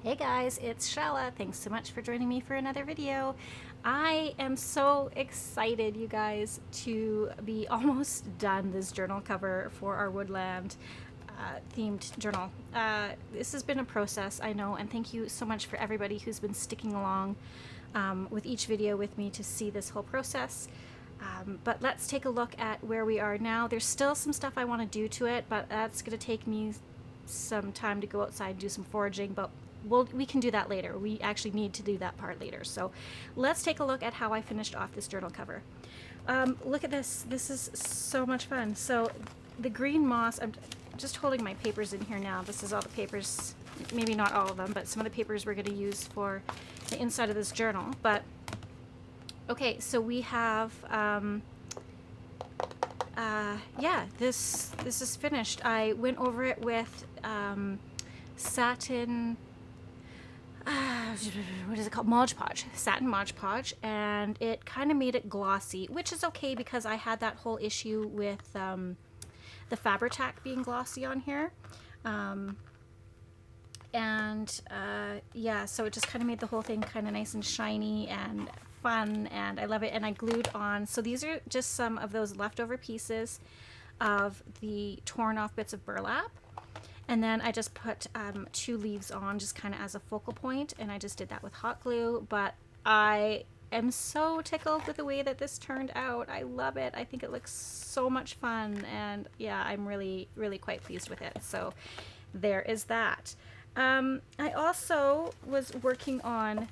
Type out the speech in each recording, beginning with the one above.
Hey guys, it's Chala. Thanks so much for joining me for another video. I am so excited, you guys, to be almost done this journal cover for our Woodland themed journal. This has been a process, I know, and thank you so much for everybody who's been sticking along with each video with me to see this whole process. But let's take a look at where we are now. There's still some stuff I want to do to it, but that's going to take me some time to go outside and do some foraging, but we can do that later. We actually need to do that part later. So let's take a look at how I finished off this journal cover. Look at this. This is so much fun. So the green moss, I'm just holding my papers in here now. This is all the papers, maybe not all of them, but some of the papers we're going to use for the inside of this journal. But okay, so we have yeah, this is finished. I went over it with satin, what is it called? Mod Podge, satin Mod Podge, and it kind of made it glossy, which is okay because I had that whole issue with the Fabri-Tac being glossy on here. Yeah, so it just kind of made the whole thing kind of nice and shiny and fun, and I love it. And I glued on, so these are just some of those leftover pieces of the torn off bits of burlap. And then I just put 2 leaves on just kind of as a focal point, and I just did that with hot glue. But I am so tickled with the way that this turned out. I love it. I think it looks so much fun, and yeah, I'm really, really quite pleased with it. So there is that. I also was working on,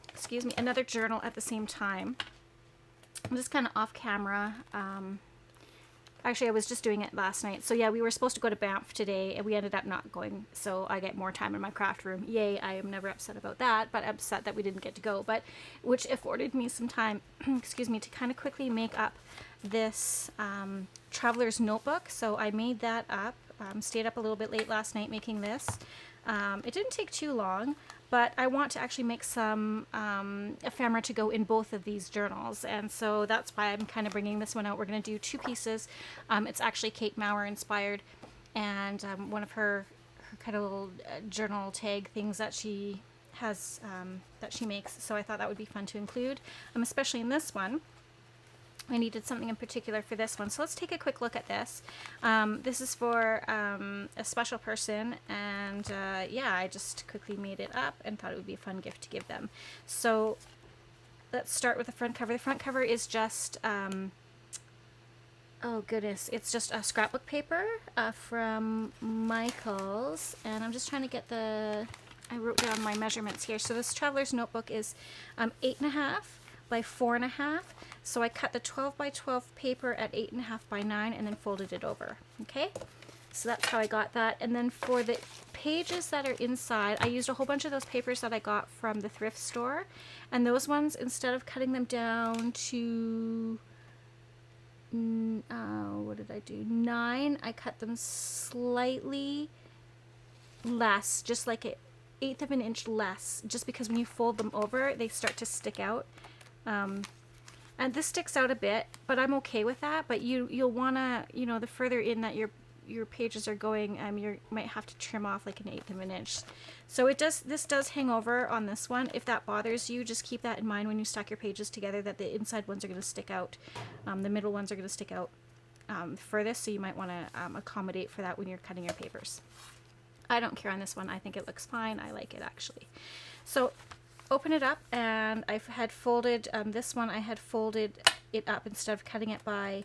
excuse me, another journal at the same time. I'm just kind of off camera. Actually, I was just doing it last night. So yeah, we were supposed to go to Banff today, and we ended up not going. So I get more time in my craft room. Yay, I am never upset about that, but upset that we didn't get to go. But which afforded me some time, excuse me, to kind of quickly make up this traveler's notebook. So I made that up. Stayed up a little bit late last night making this. It didn't take too long, but I want to actually make some ephemera to go in both of these journals, and so that's why I'm kind of bringing this one out. We're going to do 2 pieces. It's actually Kate Mower inspired, and one of her kind of little journal tag things that she has, that she makes, so I thought that would be fun to include, especially in this one. I needed something in particular for this one. So let's take a quick look at this. This is for a special person, and yeah, I just quickly made it up and thought it would be a fun gift to give them. So let's start with the front cover. The front cover is just, oh goodness, it's just a scrapbook paper from Michael's, and I'm just trying to get the, I wrote down my measurements here. So this traveler's notebook is 8.5 by 4.5. So I cut the 12 by 12 paper at 8.5 by 9 and then folded it over. Okay, so that's how I got that. And then for the pages that are inside, I used a whole bunch of those papers that I got from the thrift store, and those ones, instead of cutting them down to what did I do, 9, I cut them slightly less, just like an 1/8 of an inch less, just because when you fold them over they start to stick out. And this sticks out a bit, but I'm okay with that. But you'll wanna, you know, the further in that your pages are going, you might have to trim off like an 1/8 of an inch. So this does hang over on this one. If that bothers you, just keep that in mind when you stack your pages together, that the inside ones are going to stick out, the middle ones are going to stick out furthest. So you might want to accommodate for that when you're cutting your papers. I don't care on this one. I think it looks fine. I like it actually. So open it up, and I had folded this one. I had folded it up instead of cutting it by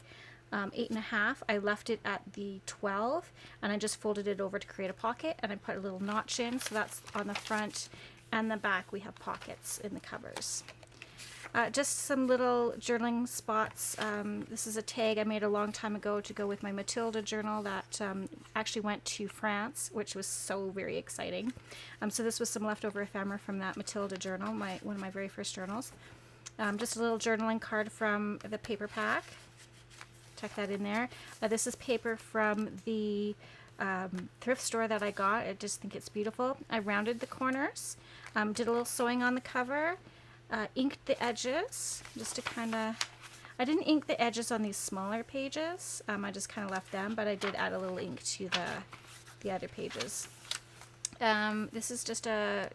8.5. I left it at the 12, and I just folded it over to create a pocket, and I put a little notch in, so that's on the front and the back. We have pockets in the covers. Just some little journaling spots. This is a tag I made a long time ago to go with my Matilda journal that actually went to France, which was so very exciting. So this was some leftover ephemera from that Matilda journal, one of my very first journals. Just a little journaling card from the paper pack. Tuck that in there. This is paper from the thrift store that I got. I just think it's beautiful. I rounded the corners, did a little sewing on the cover. Inked the edges just to kind of, I didn't ink the edges on these smaller pages. I just kind of left them, but I did add a little ink to the other pages. This is just a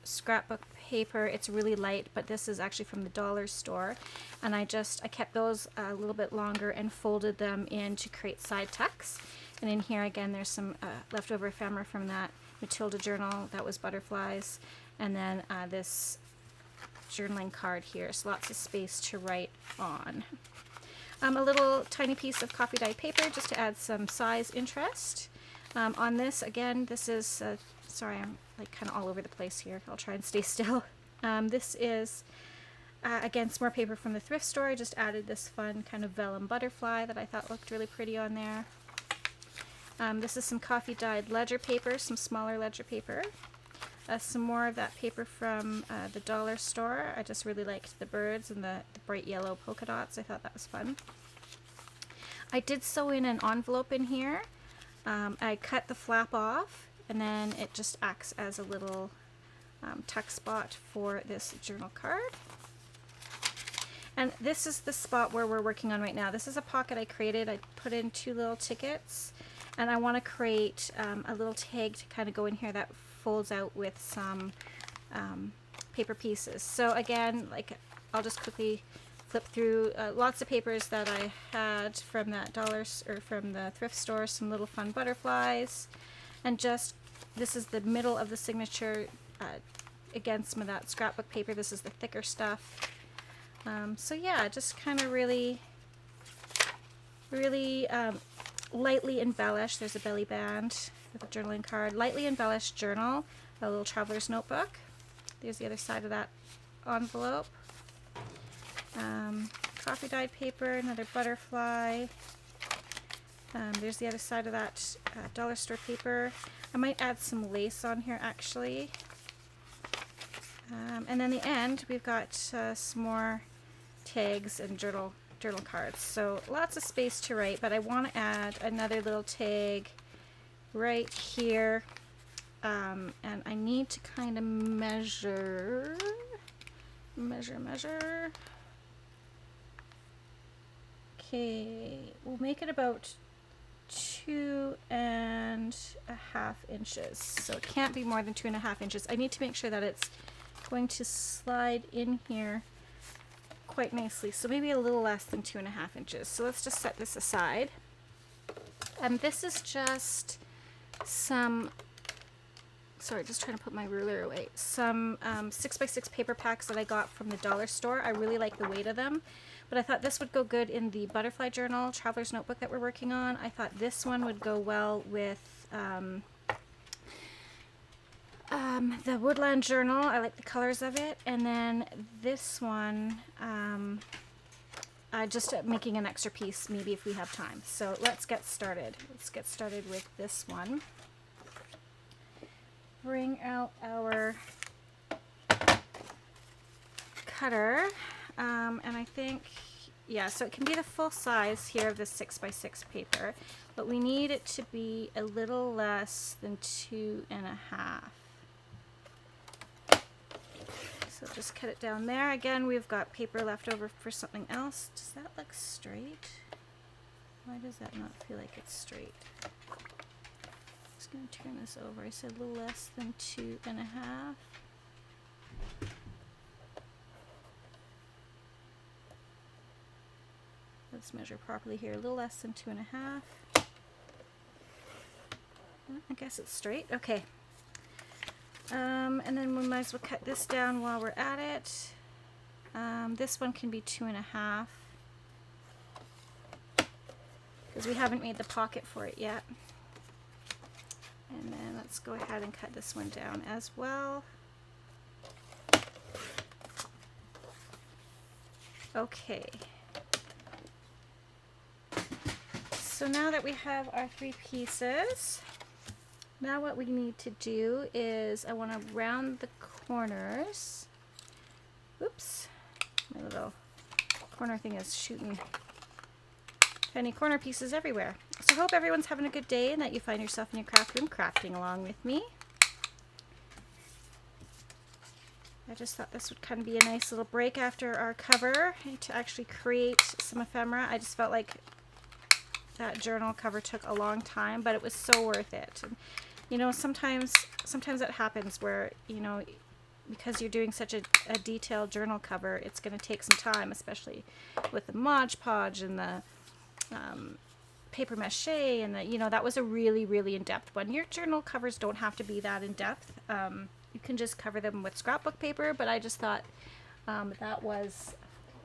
scrapbook paper. It's really light, but this is actually from the dollar store, and I kept those a little bit longer and folded them in to create side tucks. And in here again there's some leftover ephemera from that Matilda journal that was butterflies, and then this journaling card here, so lots of space to write on. A little tiny piece of coffee dyed paper just to add some size interest. On this, again, this is, sorry, I'm like kind of all over the place here. I'll try and stay still. This is, again, some more paper from the thrift store. I just added this fun kind of vellum butterfly that I thought looked really pretty on there. This is some coffee dyed ledger paper, some smaller ledger paper. Some more of that paper from the dollar store. I just really liked the birds and the bright yellow polka dots. I thought that was fun. I did sew in an envelope in here. I cut the flap off, and then it just acts as a little tuck spot for this journal card. And this is the spot where we're working on right now. This is a pocket I created. I put in 2 little tickets, and I want to create a little tag to kind of go in here that folds out with some paper pieces. So again, like, I'll just quickly flip through lots of papers that I had from that from the thrift store, some little fun butterflies, and just, this is the middle of the signature, again, some of that scrapbook paper. This is the thicker stuff. So yeah, just kind of really lightly embellished. There's a belly band with a journaling card, lightly embellished journal, a little traveler's notebook. There's the other side of that envelope. Coffee dyed paper, another butterfly. There's the other side of that dollar store paper. I might add some lace on here actually. And then the end, we've got some more tags and journal cards. So lots of space to write, but I want to add another little tag right here. And I need to kind of measure. Okay, we'll make it about 2.5 inches. So it can't be more than 2.5 inches. I need to make sure that it's going to slide in here quite nicely. So maybe a little less than 2.5 inches. So let's just set this aside. And this is just some, sorry, just trying to put my ruler away. Some 6x6 paper packs that I got from the dollar store. I really like the weight of them, but I thought this would go good in the butterfly journal, traveler's notebook that we're working on. I thought this one would go well with the Woodland journal. I like the colors of it. And then this one, just making an extra piece maybe if we have time. So let's get started. Let's get started with this one. Bring out our cutter, and I think, yeah, so it can be the full size here of the 6x6 paper, but we need it to be a little less than 2.5. So just cut it down there. Again, we've got paper left over for something else. Does that look straight? Why does that not feel like it's straight? Going to turn this over. I said a little less than 2.5. Let's measure properly here. A little less than 2.5. I guess it's straight. Okay. And then we might as well cut this down while we're at it. This one can be 2.5 because we haven't made the pocket for it yet. And then let's go ahead and cut this one down as well. Okay. So now that we have our 3 pieces, now what we need to do is I want to round the corners. Oops. My little corner thing is shooting tiny corner pieces everywhere. So I hope everyone's having a good day and that you find yourself in your craft room crafting along with me. I just thought this would kind of be a nice little break after our cover to actually create some ephemera. I just felt like that journal cover took a long time, but it was so worth it. And you know, sometimes that happens where, you know, because you're doing such a detailed journal cover, it's going to take some time, especially with the Mod Podge and the paper mache, and the, you know, that was a really, really in-depth one. Your journal covers don't have to be that in-depth. You can just cover them with scrapbook paper, but I just thought that was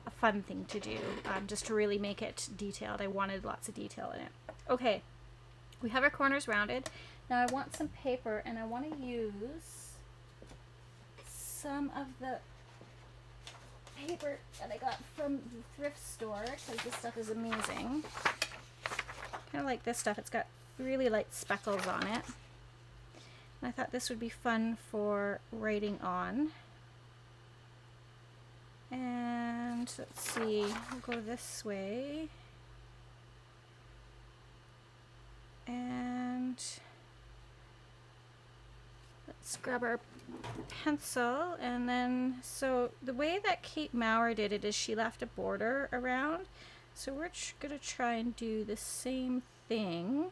a fun thing to do, just to really make it detailed. I wanted lots of detail in it. Okay, we have our corners rounded. Now I want some paper, and I want to use some of the paper that I got from the thrift store, because this stuff is amazing. Kind of like this stuff. It's got really light speckles on it. And I thought this would be fun for writing on. And let's see, we'll go this way. And let's grab our pencil, and then, so the way that Kate Mower did it is she left a border around. So we're gonna try and do the same thing.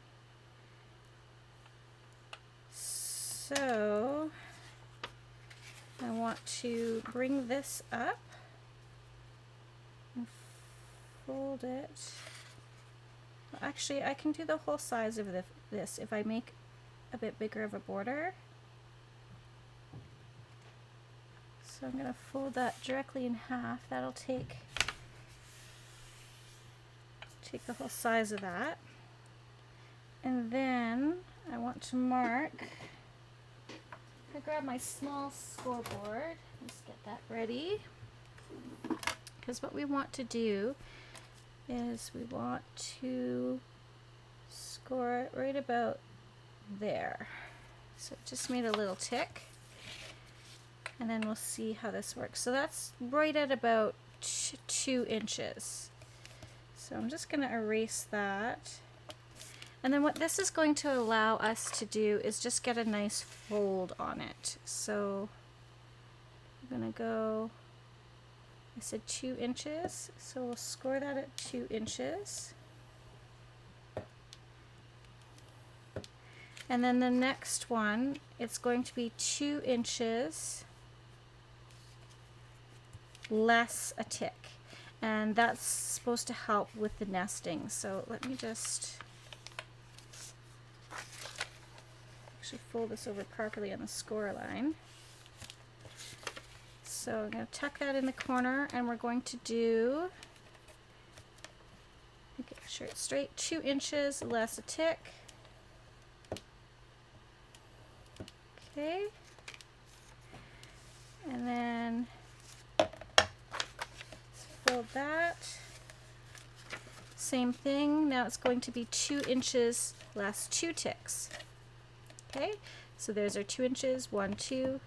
So I want to bring this up and fold it. Well, actually, I can do the whole size of this if I make a bit bigger of a border. So I'm going to fold that directly in half. That'll take the whole size of that. And then I want to mark. I grab my small scoreboard. Let's get that ready. Because what we want to do is we want to score it right about there. So it just made a little tick. And then we'll see how this works. So that's right at about 2 inches. So I'm just going to erase that. And then what this is going to allow us to do is just get a nice fold on it. So I'm going to go, I said 2 inches, so we'll score that at 2 inches. And then the next one, it's going to be 2 inches less a tick, and that's supposed to help with the nesting. So let me just actually fold this over properly on the score line. So I'm going to tuck that in the corner, and we're going to do, make sure it's straight, 2 inches less a tick. Okay, and then fold that. Same thing. Now it's going to be 2 inches less 2 ticks. Okay, so there's our 2 inches. 1, 2.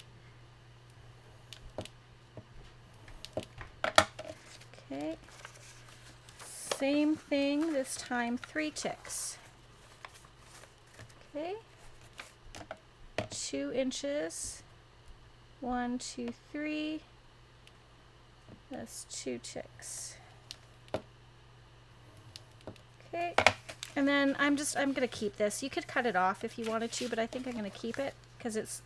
Okay. Same thing this time. 3 ticks. Okay. 2 inches. 1, 2, 3. That's 2 ticks. Okay, and then I'm gonna keep this. You could cut it off if you wanted to, but I think I'm gonna keep it because it's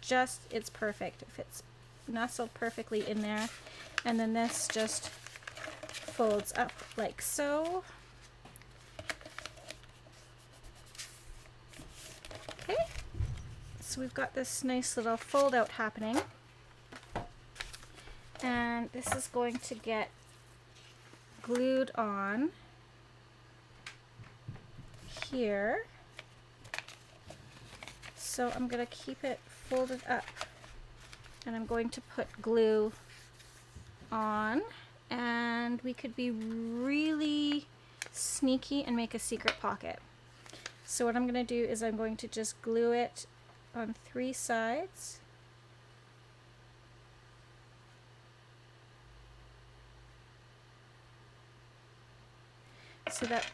perfect. It fits nestled perfectly in there. And then this just folds up like so. Okay, so we've got this nice little fold out happening. And this is going to get glued on here. So I'm going to keep it folded up, and I'm going to put glue on, and we could be really sneaky and make a secret pocket. So what I'm going to do is I'm going to just glue it on 3 sides. So that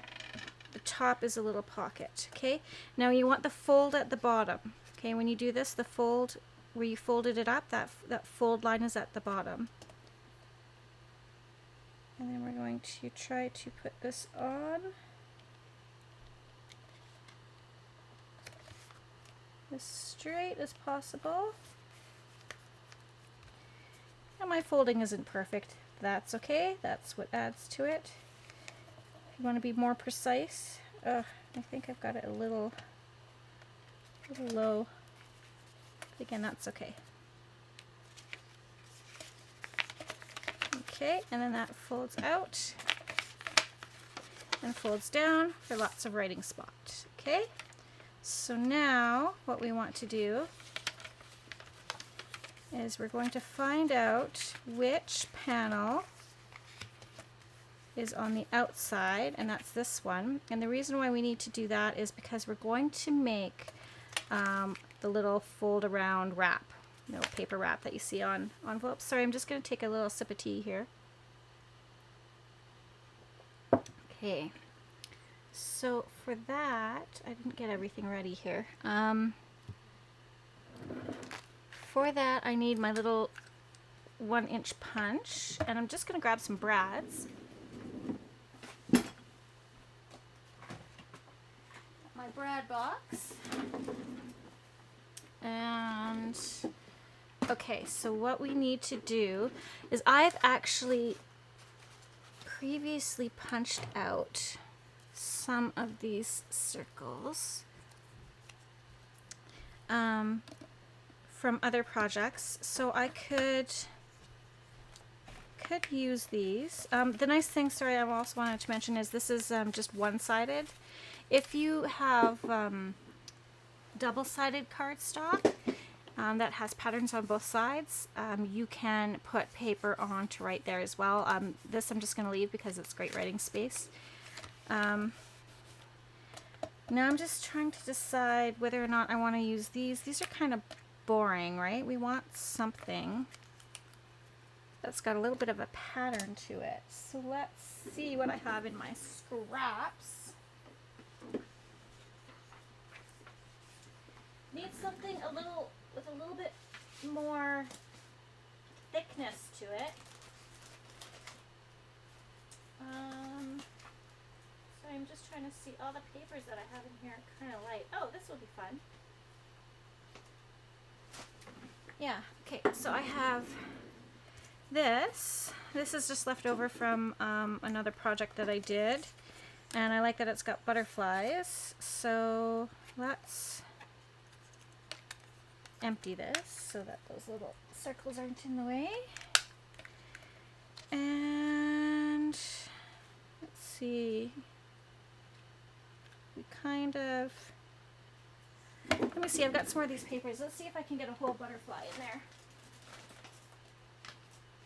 the top is a little pocket. Okay, now you want the fold at the bottom. Okay, when you do this, the fold where you folded it up, that fold line is at the bottom. And then we're going to try to put this on. as straight as possible. And my folding isn't perfect. That's okay. That's what adds to it. If you want to be more precise, I think I've got it a little low. But again, that's okay. Okay, and then that folds out and folds down for lots of writing spots. Okay, so now what we want to do is we're going to find out which panel is on the outside, and that's this one. And the reason why we need to do that is because we're going to make the little fold around wrap, paper wrap that you see on envelopes. Sorry, I'm just going to take a little sip of tea here. Okay, so for that, I didn't get everything ready here. For that, I need my little 1-inch punch, and I'm just going to grab some brads. My brad box. And okay, so what we need to do is I've actually previously punched out some of these circles from other projects, so I could use these. The nice thing, sorry, I also wanted to mention is this is just one-sided. If you have double-sided cardstock that has patterns on both sides, you can put paper on to write there as well. This I'm just going to leave because it's great writing space. Now I'm just trying to decide whether or not I want to use these. These are kind of boring, right? We want something that's got a little bit of a pattern to it. So let's see what I have in my scraps. Need something with a little bit more thickness to it. So I'm just trying to see all the papers that I have in here are kind of light. Oh, this will be fun. Yeah, okay, so I have this. This is just left over from another project that I did. And I like that it's got butterflies. So let's empty this so that those little circles aren't in the way. And let's see. We kind of... Let me see, I've got some more of these papers. Let's see if I can get a whole butterfly in there.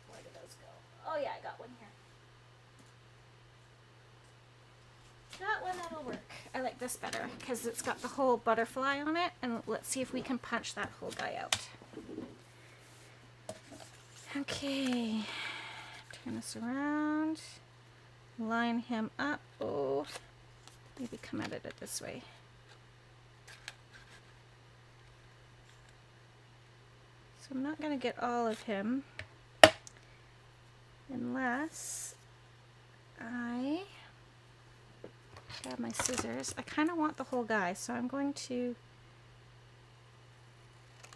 Where did those go? Oh yeah, I got one here. That one, that'll work. I like this better because it's got the whole butterfly on it. And let's see if we can punch that whole guy out. Okay. Turn this around. Line him up. Oh, maybe come at it this way. So I'm not going to get all of him unless I grab my scissors. I kind of want the whole guy, so I'm going to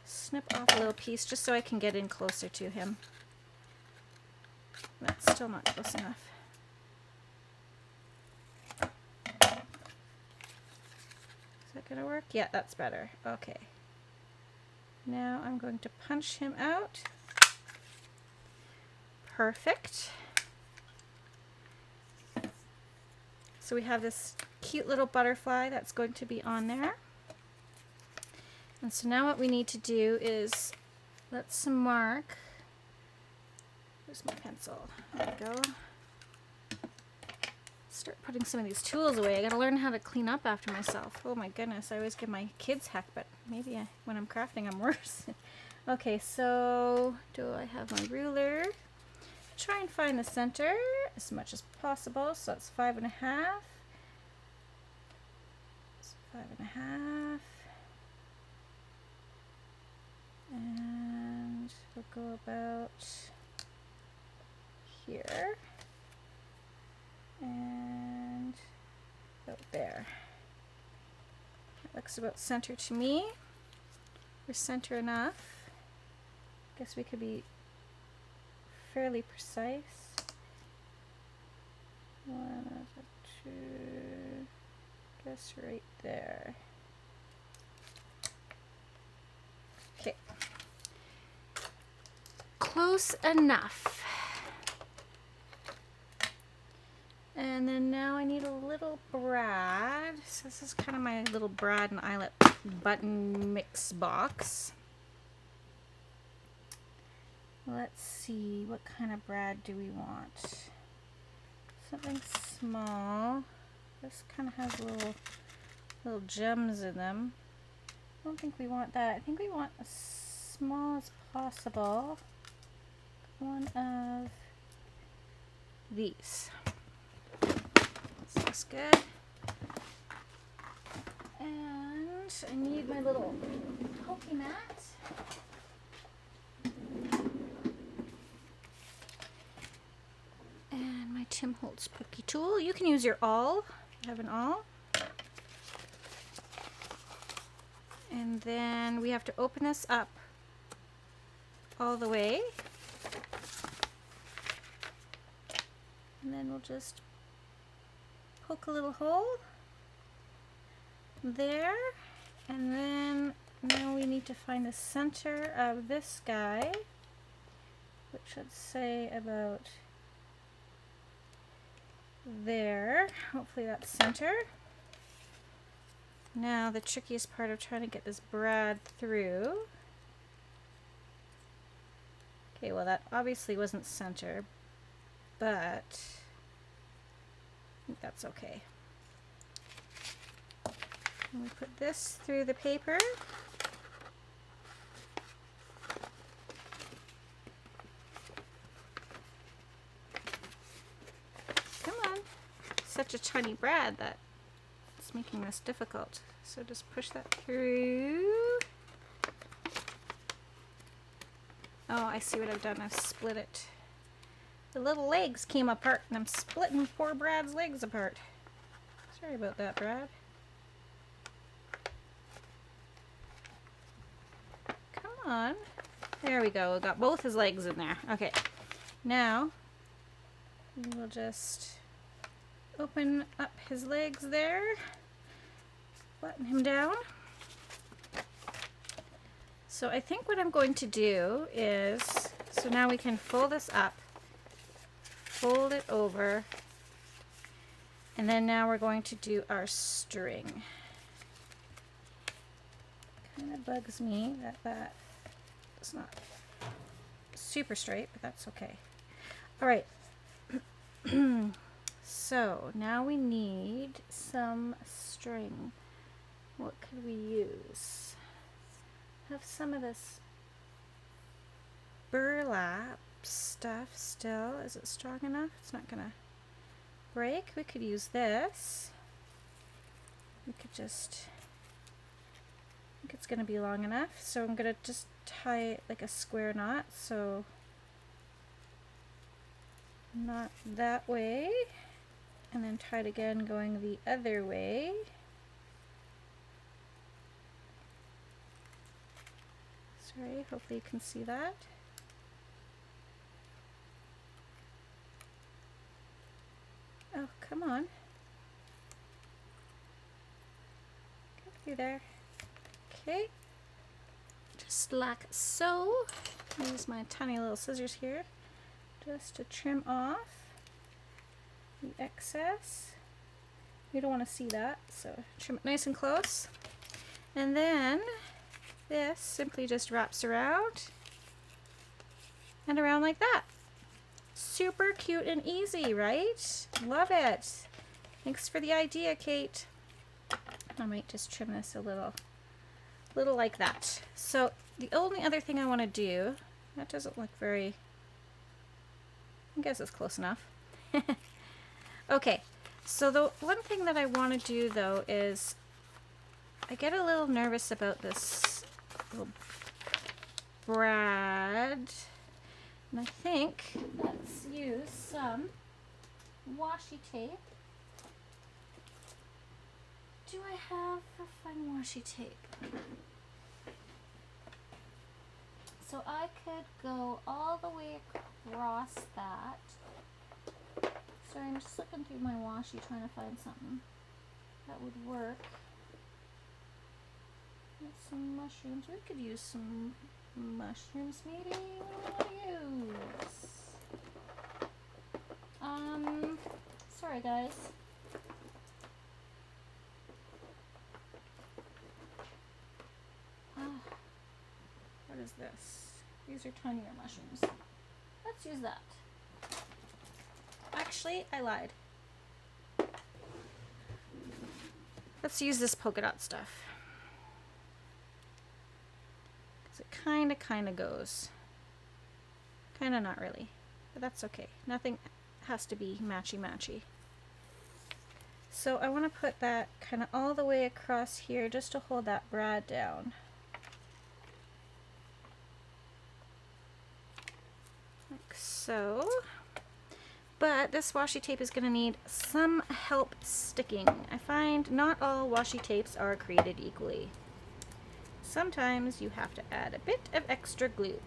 snip off a little piece just so I can get in closer to him. That's still not close enough. Is that going to work? Yeah, that's better. Okay. Now I'm going to punch him out. Perfect. So we have this cute little butterfly that's going to be on there. And so now what we need to do is let's mark. Where's my pencil? There we go. Start putting some of these tools away. I gotta learn how to clean up after myself. Oh my goodness, I always give my kids heck, but maybe when I'm crafting I'm worse. Okay, so do I have my ruler? Try and find the center as much as possible. So that's 5.5. So 5.5. And we'll go about here. And about there. That looks about center to me. We're center enough. Guess we could be fairly precise. 1, 2, guess right there. Okay. Close enough. And then now I need a little brad. So this is kind of my little brad and eyelet button mix box. Let's see, what kind of brad do we want? Something small. This kind of has little gems in them. I don't think we want that. I think we want as small as possible. One of these. This looks good. And I need my little pokey mat. And my Tim Holtz pokey tool. You can use your awl. I have an awl. And then we have to open this up all the way. And then we'll just poke a little hole there. And then now we need to find the center of this guy, which should say about there. Hopefully that's center. Now the trickiest part of trying to get this brad through. Okay, well that obviously wasn't center, but I think that's okay. And we put this through the paper. Come on. Such a tiny brad that it's making this difficult. So just push that through. Oh, I see what I've done. I've split it. The little legs came apart and I'm splitting poor Brad's legs apart. Sorry about that, Brad. Come on. There we go. We got both his legs in there. Okay. Now we will just open up his legs there. Button him down. So I think what I'm going to do is, so now we can fold this up, fold it over, and then now we're going to do our string. Kind of bugs me that it's not super straight, but that's okay. All right. So now we need some string. What could we use? Have some of this burlap stuff still. Is it strong enough? It's not gonna break. We could use this. We could just, I think it's gonna be long enough. So I'm gonna just tie it like a square knot. So knot that way, and then tie it again going the other way. Sorry, hopefully you can see that. Oh, come on. Get through there. Okay. Just like so. I'll use my tiny little scissors here just to trim off the excess. You don't want to see that, so trim it nice and close. And then this simply just wraps around and around like that. Super cute and easy, right? Love it. Thanks for the idea, Kate. I might just trim this a little like that. So the only other thing I want to do, that doesn't look very, I guess it's close enough. Okay, so the one thing that I want to do though is I get a little nervous about this little brad, and I think let's use some washi tape. Do I have a fun washi tape? So I could go all the way across that. Sorry, I'm just looking through my washi trying to find something that would work. Get some mushrooms. We could use some mushrooms maybe. What do we want to use? Sorry guys. What is this? These are tinier mushrooms. Let's use that. Actually, I lied. Let's use this polka dot stuff. Because it kind of goes. Kind of not really. But that's okay. Nothing has to be matchy-matchy. So I want to put that kind of all the way across here just to hold that brad down. Like so. But this washi tape is going to need some help sticking. I find not all washi tapes are created equally. Sometimes you have to add a bit of extra glue.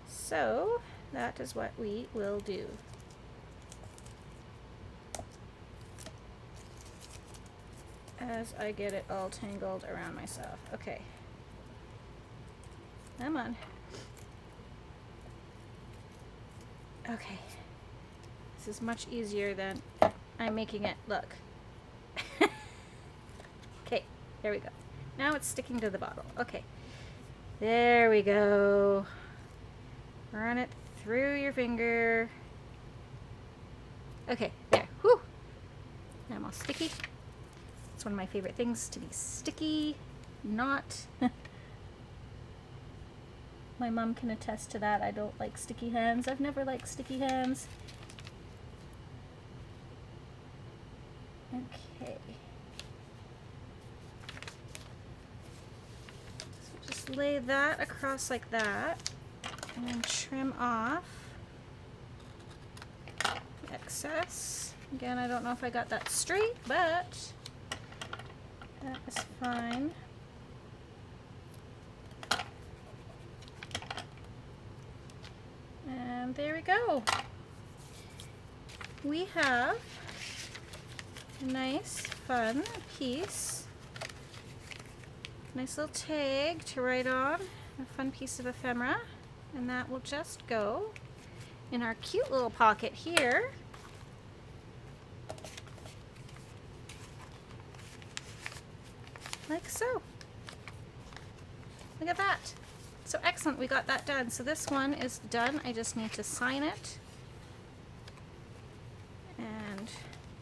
So that is what we will do. As I get it all tangled around myself. Okay. Come on. Okay. This is much easier than I'm making it look. Okay, there we go. Now it's sticking to the bottle. Okay. There we go. Run it through your finger. Okay, there. Whew. Now I'm all sticky. It's one of my favorite things to be sticky, not. My mom can attest to that. I don't like sticky hands. I've never liked sticky hands. Okay. So just lay that across like that and then trim off the excess. Again, I don't know if I got that straight, but that is fine. And there we go. We have a nice, fun piece. Nice little tag to write on. A fun piece of ephemera. And that will just go in our cute little pocket here. Like so. Look at that. So excellent, we got that done. So this one is done. I just need to sign it and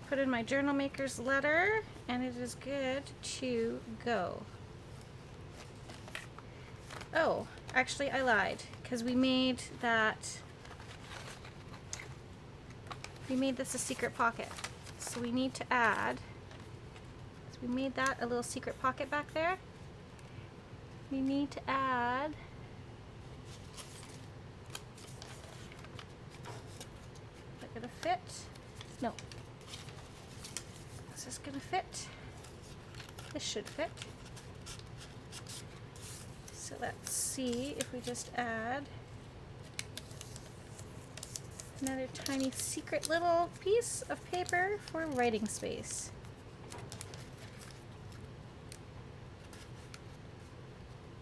put in my journal maker's letter, and it is good to go. Oh, actually I lied, because we made this a secret pocket. So we need to add, so we made that a little secret pocket back there. We need to add gonna fit? No. Is this gonna fit? This should fit. So let's see if we just add another tiny secret little piece of paper for writing space.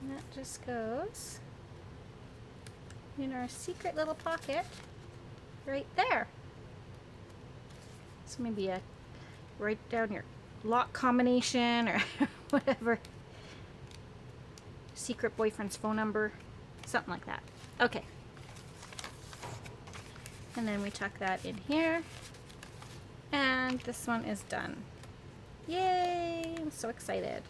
And that just goes in our secret little pocket right there. So maybe write down your lock combination or whatever. Secret boyfriend's phone number. Something like that. Okay. And then we tuck that in here. And this one is done. Yay! I'm so excited.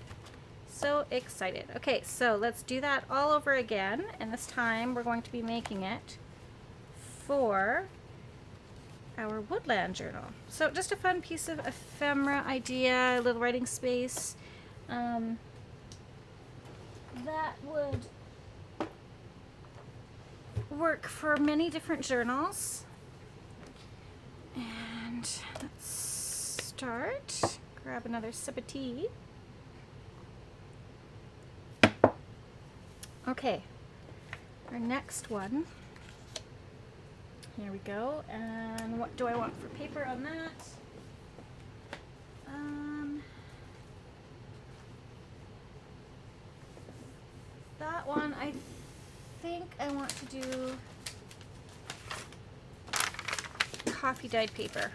So excited. Okay, so let's do that all over again. And this time we're going to be making it for our Woodland journal. So just a fun piece of ephemera idea, a little writing space. That would work for many different journals. And let's start. Grab another sip of tea. Okay, our next one. Here we go. And what do I want for paper on that? That one, I think I want to do coffee dyed paper.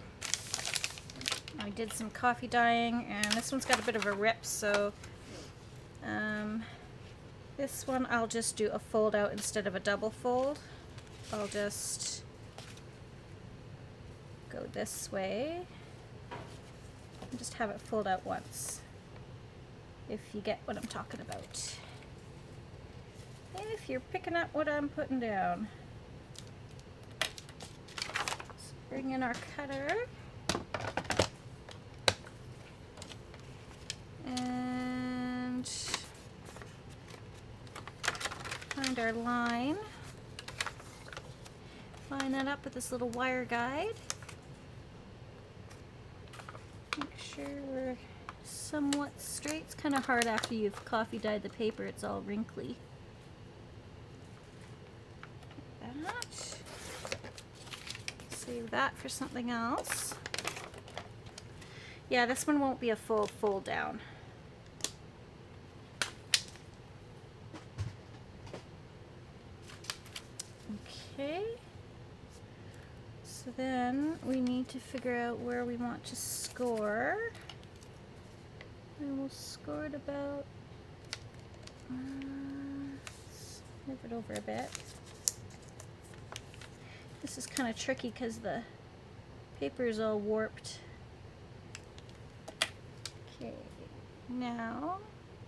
I did some coffee dyeing, and this one's got a bit of a rip, so this one I'll just do a fold out instead of a double fold. I'll just go this way and just have it fold out once, if you get what I'm talking about. If you're picking up what I'm putting down. Let's bring in our cutter. And find our line. Line that up with this little wire guide. Make sure we're somewhat straight. It's kind of hard after you've coffee dyed the paper, it's all wrinkly. Like that. Save that for something else. Yeah, this one won't be a full fold down. Okay. So then we need to figure out where we want to score. And we'll score it about, let's move it over a bit. This is kind of tricky because the paper is all warped. Okay, now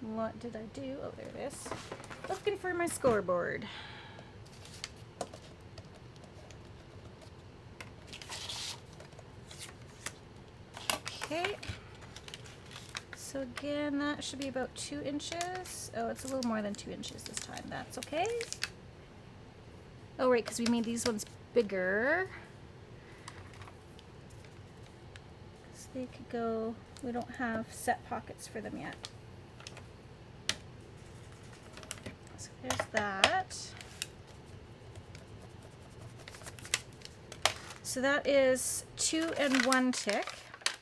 what did I do? Oh, there it is. Looking for my scoreboard. Okay, so again, that should be about 2 inches. Oh, it's a little more than 2 inches this time. That's okay. Oh, right, because we made these ones bigger. So they could go, we don't have set pockets for them yet. So there's that. So that is 2 and 1 tick.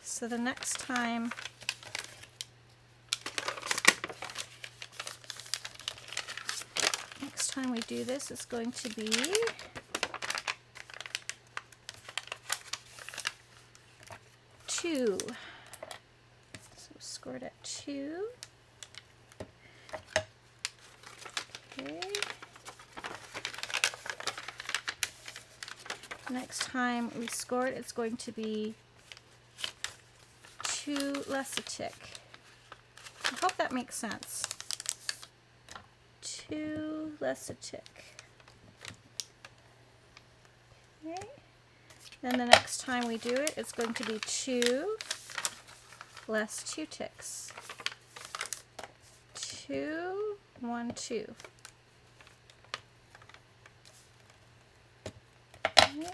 So the next time we do this, it's going to be 2. So scored at 2. Okay. Next time we score it, it's going to be 2 less a tick. I hope that makes sense. 2 less a tick. Okay. Then the next time we do it, it's going to be 2 less 2 ticks. 2, 1, 2. Okay.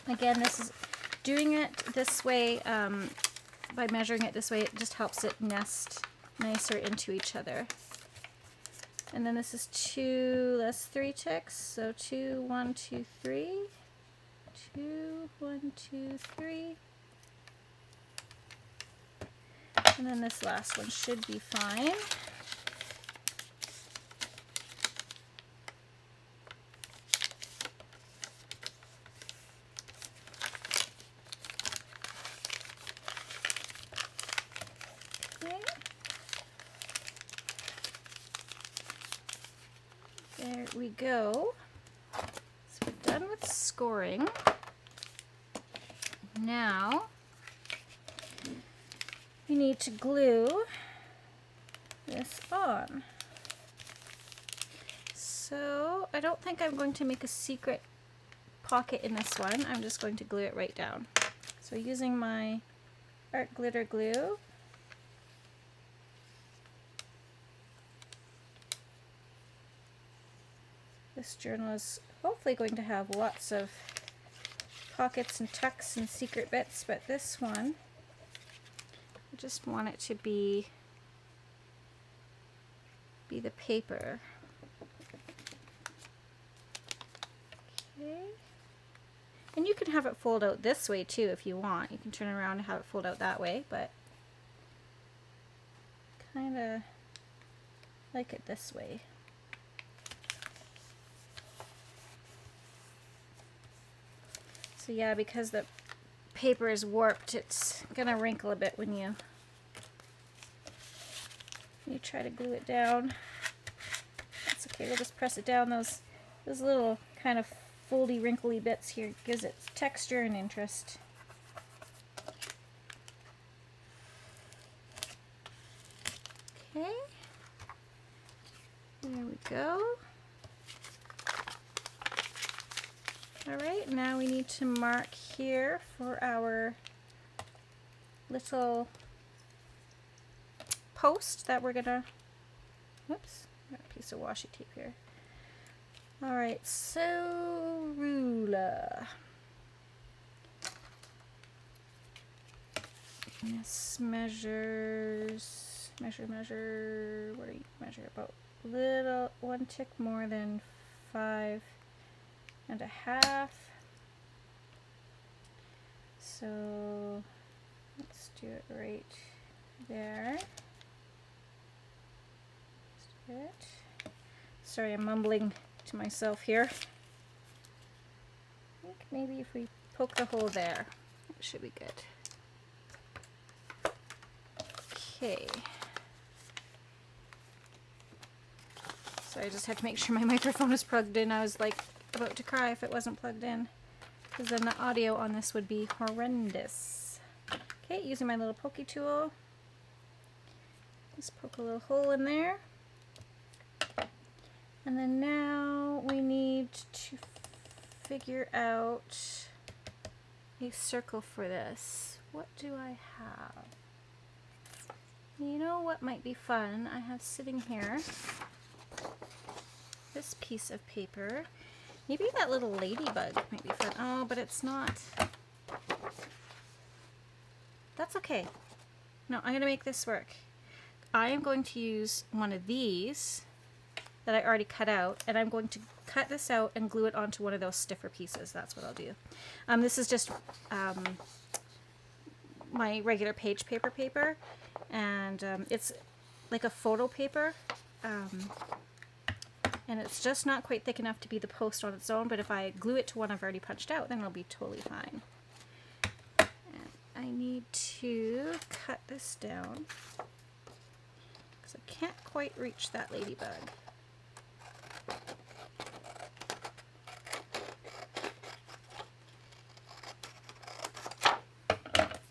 Again, this is doing it this way, by measuring it this way, it just helps it nest nicer into each other. And then this is 2 less 3 ticks, so 2, 1, 2, 3. 2, 1, 2, 3. And then this last one should be fine. There we go. So we're done with scoring. Now we need to glue this on. So I don't think I'm going to make a secret pocket in this one. I'm just going to glue it right down. So using my art glitter glue, this journal is hopefully going to have lots of pockets and tucks and secret bits, but this one, I just want it to be be the paper. Okay. And you can have it fold out this way too if you want. You can turn around and have it fold out that way, but kind of like it this way. So yeah, because the paper is warped, it's gonna wrinkle a bit when you try to glue it down. That's okay, we'll just press it down. Those little kind of foldy, wrinkly bits here gives it texture and interest. Okay, there we go. Alright, now we need to mark here for our little post that we're gonna, whoops, got a piece of washi tape here. Alright, so ruler. This measures, measure, what do you measure? About little, 1 tick more than 5 1/2. So let's do it right there. Let's do it. Sorry, I'm mumbling to myself here. I think maybe if we poke the hole there, it should be good. Okay. So I just had to make sure my microphone is plugged in. I was like about to cry if it wasn't plugged in, because then the audio on this would be horrendous. Okay, using my little pokey tool, just poke a little hole in there. And then now we need to figure out a circle for this. What do I have? You know what might be fun? I have sitting here this piece of paper. Maybe that little ladybug might be fun. Oh, but it's not. That's okay. No, I'm going to make this work. I am going to use one of these that I already cut out, and I'm going to cut this out and glue it onto one of those stiffer pieces. That's what I'll do. This is just my regular page paper, and it's like a photo paper. And it's just not quite thick enough to be the post on its own, but if I glue it to one I've already punched out, then it'll be totally fine. And I need to cut this down because I can't quite reach that ladybug.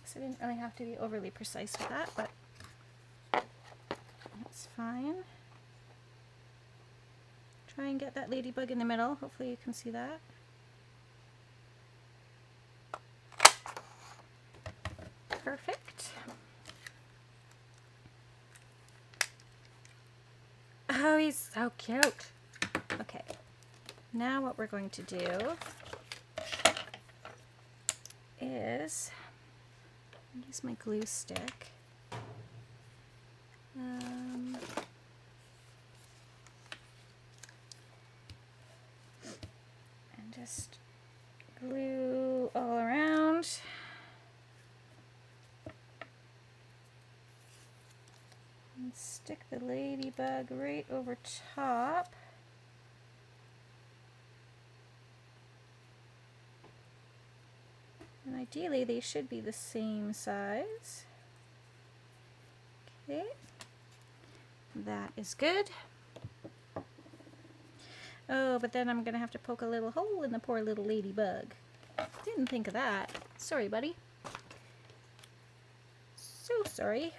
So I didn't really have to be overly precise with that, but that's fine. Try and get that ladybug in the middle. Hopefully you can see that. Perfect. Oh, he's so cute. Okay. Now what we're going to do is use my glue stick. Just glue all around. And stick the ladybug right over top. And ideally they should be the same size. Okay, that is good. Oh, but then I'm going to have to poke a little hole in the poor little ladybug. Didn't think of that. Sorry, buddy. So sorry.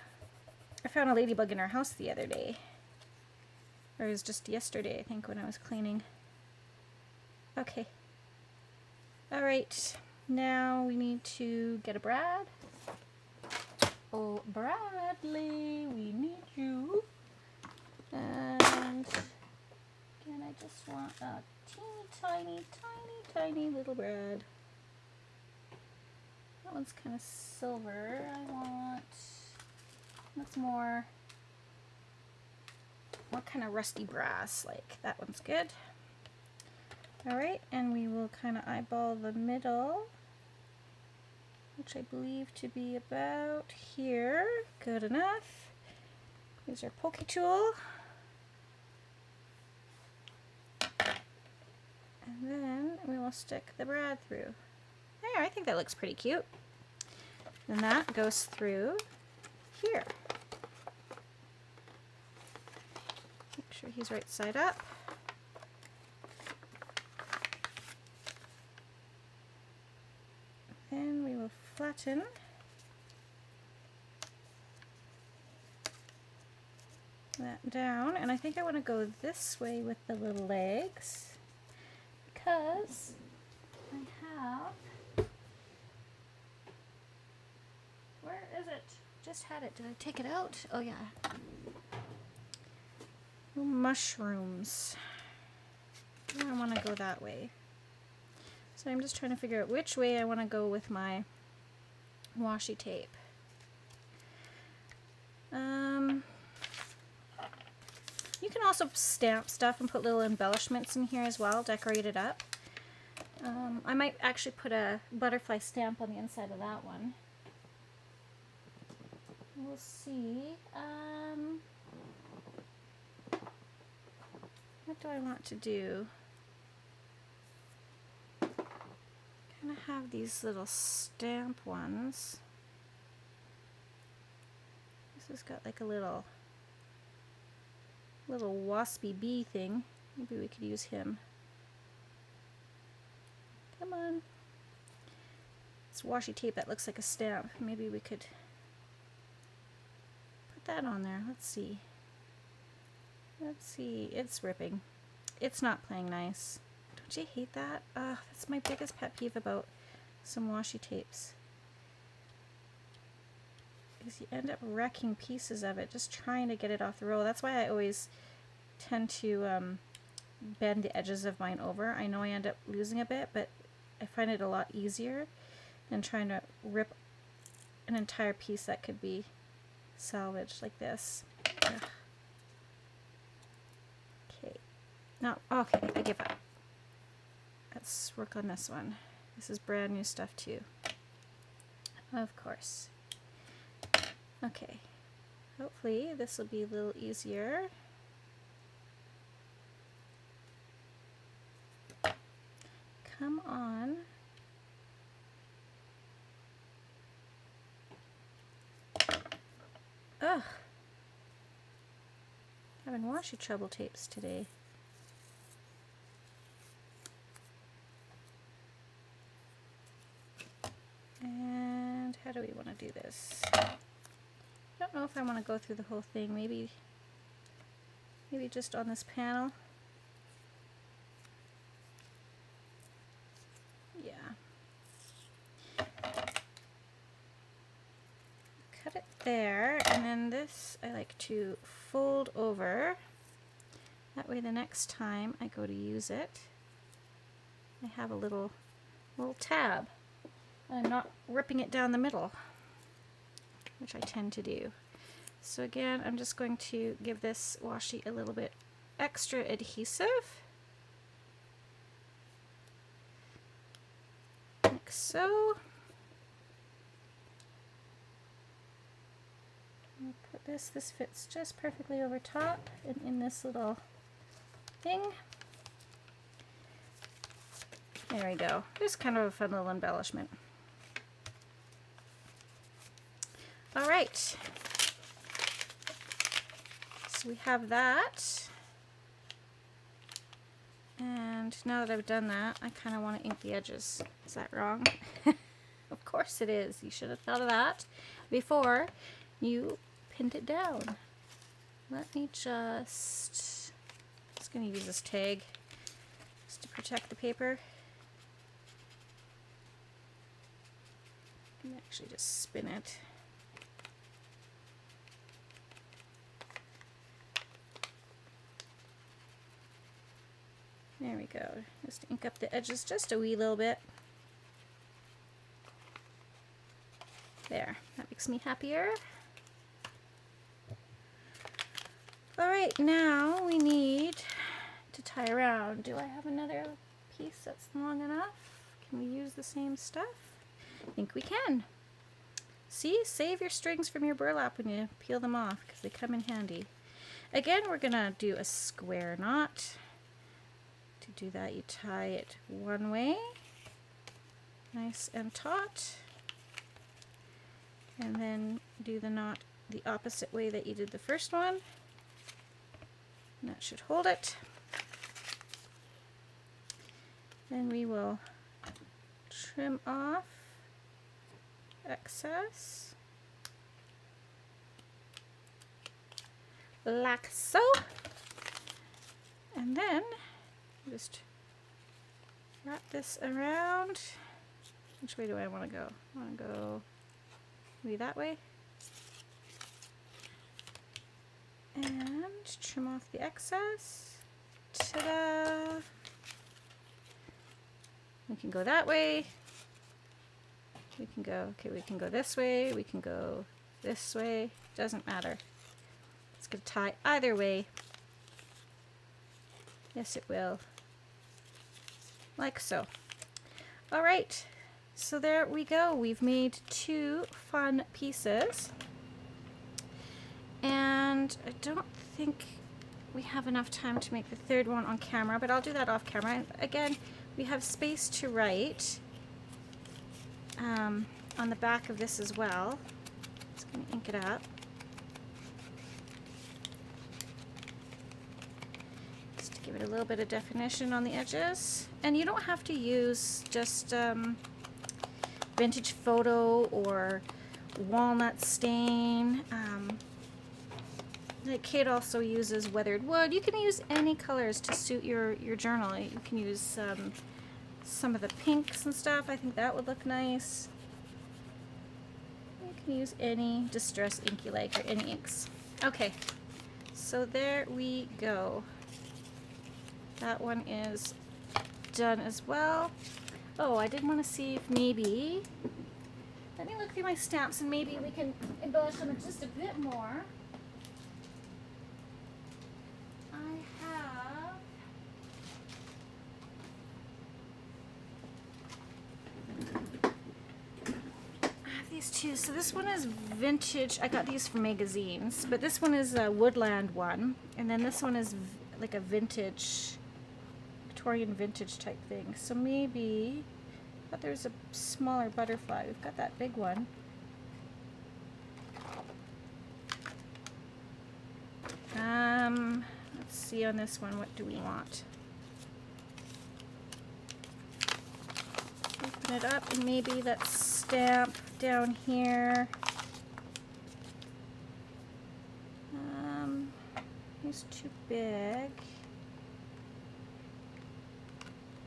I found a ladybug in our house the other day. Or it was just yesterday, I think, when I was cleaning. Okay. Alright. Now we need to get a brad. Oh, Bradley, we need you. And again, I just want a teeny tiny little brad. That one's kind of silver. I want, that's more what kind of rusty brass, like that one's good. All right, and we will kind of eyeball the middle, which I believe to be about here. Good enough. Use our pokey tool. And then we will stick the brad through. There, I think that looks pretty cute. Then that goes through here. Make sure he's right side up. Then we will flatten that down, and I think I want to go this way with the little legs because I have, where is it? Just had it. Did I take it out? Oh yeah. Mushrooms. I want to go that way. So I'm just trying to figure out which way I want to go with my washi tape. You can also stamp stuff and put little embellishments in here as well, decorate it up. I might actually put a butterfly stamp on the inside of that one. We'll see. What do I want to do? Kind of have these little stamp ones. This has got like a little waspy bee thing. Maybe we could use him. Come on. It's washi tape that looks like a stamp. Maybe we could put that on there. Let's see. Let's see. It's ripping. It's not playing nice. Don't you hate that? Ugh, that's my biggest pet peeve about some washi tapes. Because you end up wrecking pieces of it just trying to get it off the roll. That's why I always tend to bend the edges of mine over. I know I end up losing a bit, but I find it a lot easier than trying to rip an entire piece that could be salvaged like this. Ugh. Okay. No, okay, I give up. Let's work on this one. This is brand new stuff too. Of course. Okay. Hopefully this will be a little easier. Come on. Ugh. Having washi trouble tapes today. And how do we want to do this? I don't know if I want to go through the whole thing. Maybe just on this panel. Yeah. Cut it there, and then this I like to fold over. That way the next time I go to use it, I have a little tab. I'm not ripping it down the middle, which I tend to do. So again, I'm just going to give this washi a little bit extra adhesive. Like so. And put this fits just perfectly over top and in this little thing. There we go. Just kind of a fun little embellishment. All right, so we have that, and now that I've done that, I kind of want to ink the edges. Is that wrong? Of course it is. You should have thought of that before you pinned it down. Let me just going to use this tag just to protect the paper. I can actually just spin it. There we go. Just ink up the edges just a wee little bit. There, that makes me happier. Alright, right, now we need to tie around. Do I have another piece that's long enough? Can we use the same stuff? I think we can. See, save your strings from your burlap when you peel them off because they come in handy. Again, we're gonna do a square knot. To do that, you tie it one way, nice and taut, and then do the knot the opposite way that you did the first one. And that should hold it. Then we will trim off excess like so, and then just wrap this around. Which way do I want to go? I want to go maybe that way, and trim off the excess. Ta-da! We can go that way. We can go, okay, we can go this way, we can go this way, doesn't matter. It's going to tie either way. Yes, it will. Like so. All right, so there we go. We've made 2 fun pieces. And I don't think we have enough time to make the 3rd one on camera, but I'll do that off camera. And again, we have space to write on the back of this as well. Just going to ink it up. Just to give it a little bit of definition on the edges. And you don't have to use just vintage photo or walnut stain. Like Kate also uses weathered wood. You can use any colors to suit your journal. You can use some of the pinks and stuff. I think that would look nice. You can use any distress ink you like, or any inks. Okay, so there we go. That one is done as well. Oh, I did want to see if maybe, let me look through my stamps and maybe we can embellish them just a bit more. These two. So this one is vintage. I got these from magazines, but this one is a Woodland one, and then this one is like a vintage, Victorian vintage type thing. So maybe, I thought there was a smaller butterfly. We've got that big one. Let's see on this one, what do we want? Open it up, and maybe that stamp down here. He's too big.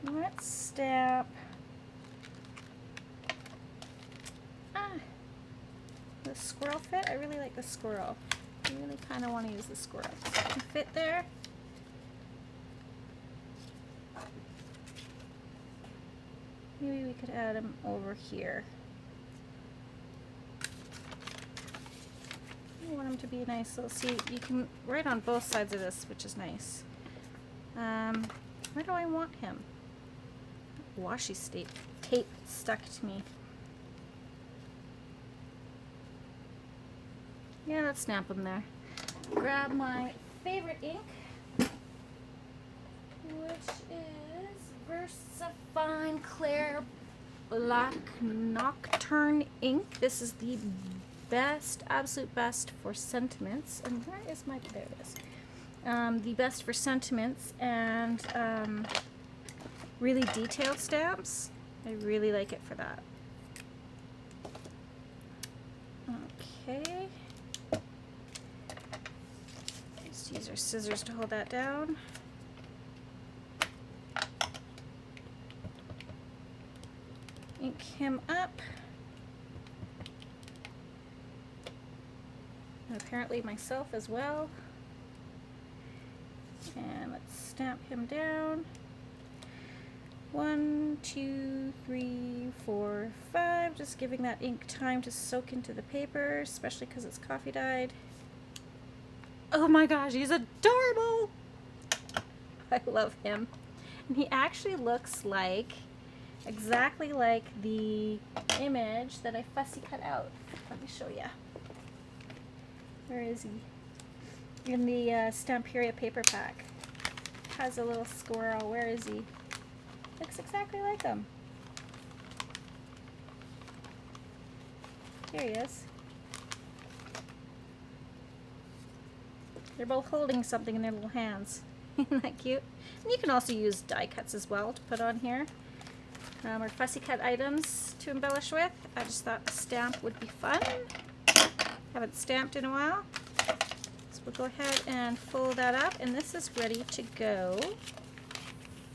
Let's stamp. The squirrel fit? I really like the squirrel. I really kind of want to use the squirrel. So it can fit there. Maybe we could add him over here. I want him to be a nice little, see, you can write on both sides of this, which is nice. Where do I want him? Washi tape stuck to me. Yeah, let's snap him there. Grab my favorite ink, which is VersaFine Clear Black Nocturne ink. This is the best, absolute best for sentiments. And where is my, there it is. The best for sentiments and really detailed stamps. I really like it for that. Okay. Just use our scissors to hold that down. Ink him up. And apparently myself as well. And let's stamp him down. 1, 2, 3, 4, 5. Just giving that ink time to soak into the paper, especially because it's coffee dyed. Oh my gosh, he's adorable. I love him. And he actually looks like, exactly like the image that I fussy cut out. Let me show you. Where is he? In the Stamperia paper pack. Has a little squirrel. Where is he? Looks exactly like him. Here he is. They're both holding something in their little hands. Isn't that cute? And you can also use die cuts as well to put on here. Or fussy cut items to embellish with. I just thought a stamp would be fun. Haven't stamped in a while. So we'll go ahead and fold that up, and this is ready to go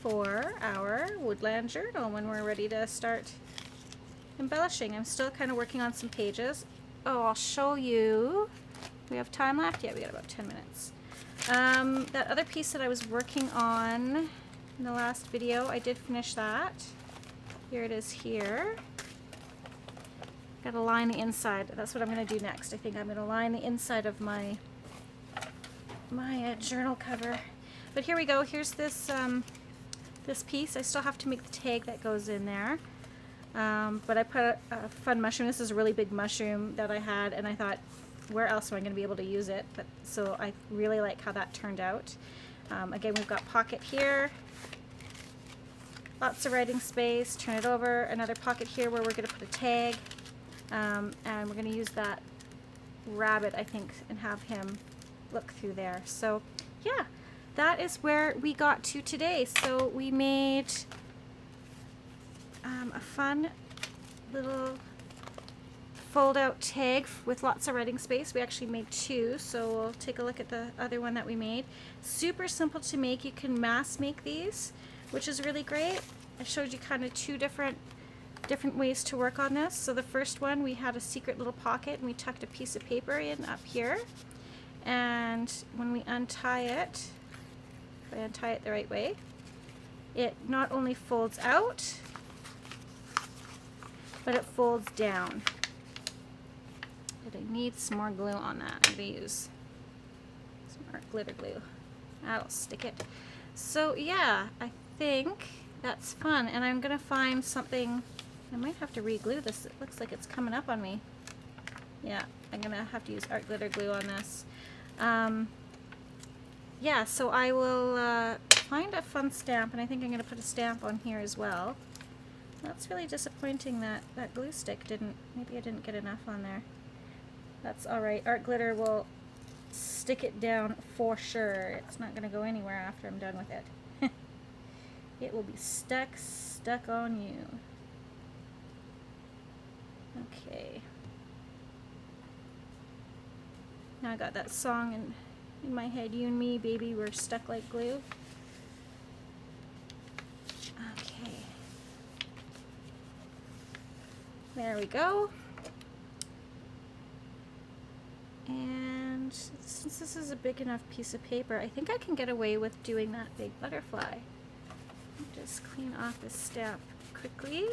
for our Woodland journal when we're ready to start embellishing. I'm still kind of working on some pages. Oh, I'll show you. We have time left? Yeah, we got about 10 minutes. That other piece that I was working on in the last video, I did finish that. Here it is here. Gotta line the inside. That's what I'm gonna do next. I think I'm gonna line the inside of my journal cover. But here we go. Here's this this piece. I still have to make the tag that goes in there. But I put a fun mushroom. This is a really big mushroom that I had, and I thought, where else am I going to be able to use it? But so I really like how that turned out. Again, we've got pocket here. Lots of writing space. Turn it over. Another pocket here where we're going to put a tag. And we're going to use that rabbit, I think, and have him look through there. So yeah, that is where we got to today. So we made a fun little fold-out tag with lots of writing space. We actually made two, so we'll take a look at the other one that we made. Super simple to make. You can mass make these, which is really great. I showed you kind of two different ways to work on this. So the first one, we had a secret little pocket, and we tucked a piece of paper in up here. And when we untie it, if I untie it the right way, it not only folds out, but it folds down. But I need some more glue on that. I'm going to use some more glitter glue. That'll stick it. So yeah, I think that's fun. And I'm going to find something. I might have to re-glue this. It looks like it's coming up on me. Yeah, I'm going to have to use art glitter glue on this. Yeah, so I will find a fun stamp, and I think I'm going to put a stamp on here as well. That's really disappointing that that glue stick didn't, maybe I didn't get enough on there. That's alright. Art glitter will stick it down for sure. It's not going to go anywhere after I'm done with it. It will be stuck on you. Okay. Now I got that song in my head. You and me, baby, we're stuck like glue. Okay. There we go. And since this is a big enough piece of paper, I think I can get away with doing that big butterfly. Just clean off this stamp quickly.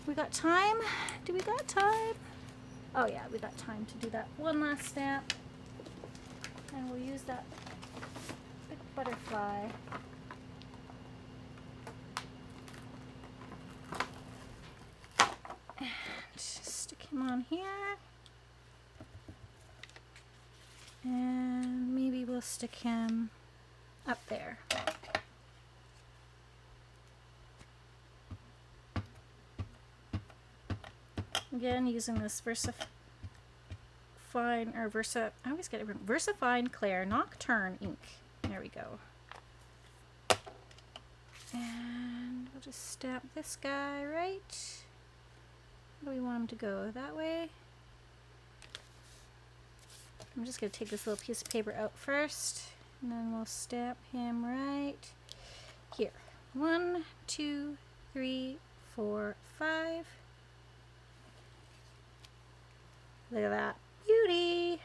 We got time? Do we got time? Oh yeah, we got time to do that one last stamp. And we'll use that big butterfly. And just stick him on here. And maybe we'll stick him up there. Again, using this VersaFine Clair Nocturne ink. There we go. And we'll just stamp this guy right. Where do we want him to go? That way? I'm just going to take this little piece of paper out first, and then we'll stamp him right here. 1, 2, 3, 4, 5. Look at that beauty.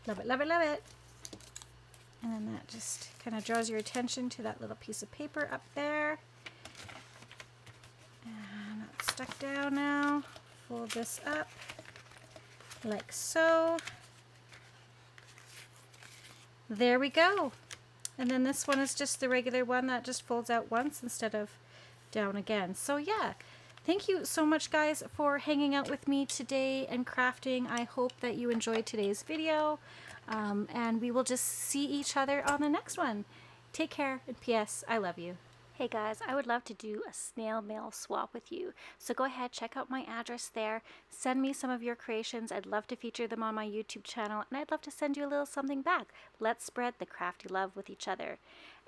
Love it, love it, love it. And then that just kind of draws your attention to that little piece of paper up there. And that's stuck down now. Fold this up like so. there we go. And then this one is just the regular one that just folds out once instead of down again. So yeah, thank you so much guys for hanging out with me today and crafting. I hope that you enjoyed today's video, and we will just see each other on the next one. Take care, and P.S. I love you. Hey guys, I would love to do a snail mail swap with you. So go ahead, check out my address there. Send me some of your creations. I'd love to feature them on my YouTube channel, and I'd love to send you a little something back. Let's spread the crafty love with each other.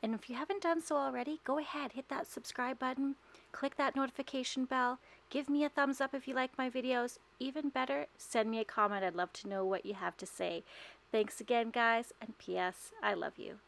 And if you haven't done so already, go ahead, hit that subscribe button, click that notification bell, give me a thumbs up if you like my videos. Even better, send me a comment. I'd love to know what you have to say. Thanks again, guys, and P.S. I love you.